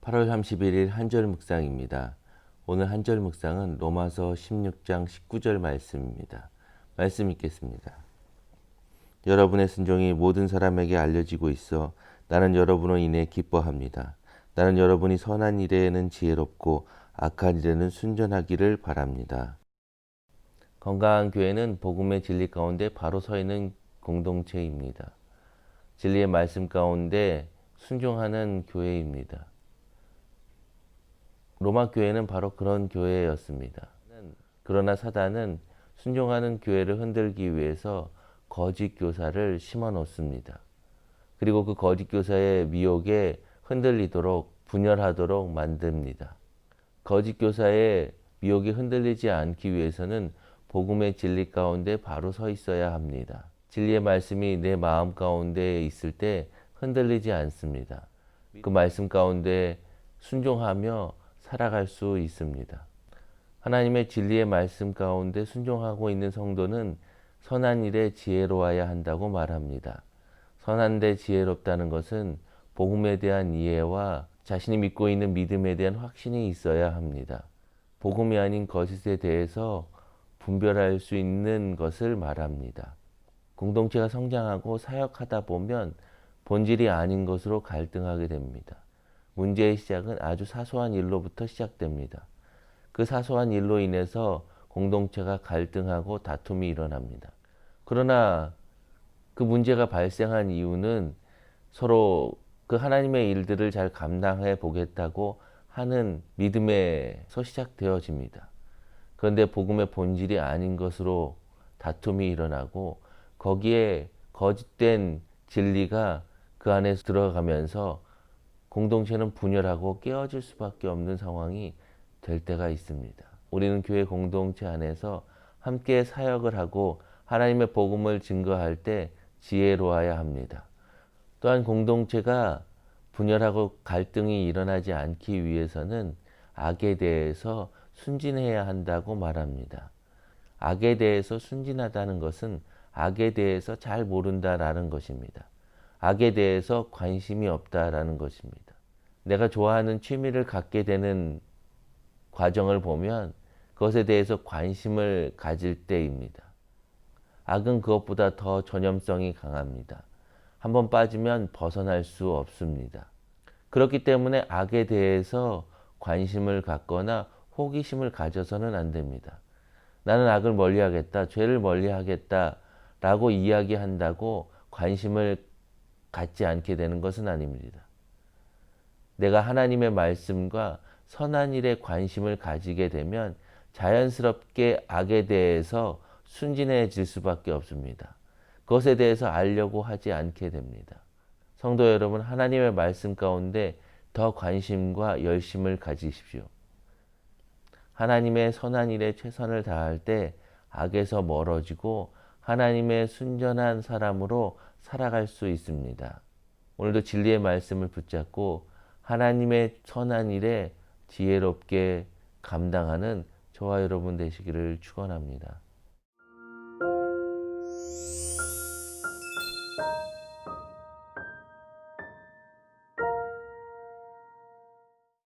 8월 31일 한절 묵상입니다. 오늘 한절 묵상은 로마서 16장 19절 말씀입니다. 말씀 읽겠습니다. 여러분의 순종이 모든 사람에게 알려지고 있어 나는 여러분으로 인해 기뻐합니다. 나는 여러분이 선한 일에는 지혜롭고 악한 일에는 순전하기를 바랍니다. 건강한 교회는 복음의 진리 가운데 바로 서 있는 공동체입니다. 진리의 말씀 가운데 순종하는 교회입니다. 로마 교회는 바로 그런 교회였습니다. 그러나 사단은 순종하는 교회를 흔들기 위해서 거짓 교사를 심어 놓습니다. 그리고 그 거짓 교사의 미혹에 흔들리도록 분열하도록 만듭니다. 거짓 교사의 미혹에 흔들리지 않기 위해서는 복음의 진리 가운데 바로 서 있어야 합니다. 진리의 말씀이 내 마음 가운데 있을 때 흔들리지 않습니다. 그 말씀 가운데 순종하며 살아갈 수 있습니다. 하나님의 진리의 말씀 가운데 순종하고 있는 성도는 선한 일에 지혜로워야 한다고 말합니다. 선한 데 지혜롭다는 것은 복음에 대한 이해와 자신이 믿고 있는 믿음에 대한 확신이 있어야 합니다. 복음이 아닌 거짓에 대해서 분별할 수 있는 것을 말합니다. 공동체가 성장하고 사역하다 보면 본질이 아닌 것으로 갈등하게 됩니다. 문제의 시작은 아주 사소한 일로부터 시작됩니다. 그 사소한 일로 인해서 공동체가 갈등하고 다툼이 일어납니다. 그러나 그 문제가 발생한 이유는 서로 그 하나님의 일들을 잘 감당해 보겠다고 하는 믿음에서 시작되어집니다. 그런데 복음의 본질이 아닌 것으로 다툼이 일어나고 거기에 거짓된 진리가 그 안에서 들어가면서 공동체는 분열하고 깨어질 수밖에 없는 상황이 될 때가 있습니다. 우리는 교회 공동체 안에서 함께 사역을 하고 하나님의 복음을 증거할 때 지혜로워야 합니다. 또한 공동체가 분열하고 갈등이 일어나지 않기 위해서는 악에 대해서 순진해야 한다고 말합니다. 악에 대해서 순진하다는 것은 악에 대해서 잘 모른다라는 것입니다. 악에 대해서 관심이 없다라는 것입니다. 내가 좋아하는 취미를 갖게 되는 과정을 보면 그것에 대해서 관심을 가질 때입니다. 악은 그것보다 더 전염성이 강합니다. 한번 빠지면 벗어날 수 없습니다. 그렇기 때문에 악에 대해서 관심을 갖거나 호기심을 가져서는 안 됩니다. 나는 악을 멀리하겠다, 죄를 멀리하겠다 라고 이야기한다고 관심을 갖지 않게 되는 것은 아닙니다. 내가 하나님의 말씀과 선한 일에 관심을 가지게 되면 자연스럽게 악에 대해서 순진해질 수밖에 없습니다. 그것에 대해서 알려고 하지 않게 됩니다. 성도 여러분, 하나님의 말씀 가운데 더 관심과 열심을 가지십시오. 하나님의 선한 일에 최선을 다할 때 악에서 멀어지고 하나님의 순전한 사람으로 살아갈 수 있습니다. 오늘도 진리의 말씀을 붙잡고 하나님의 선한 일에 지혜롭게 감당하는 저와 여러분 되시기를 축원합니다.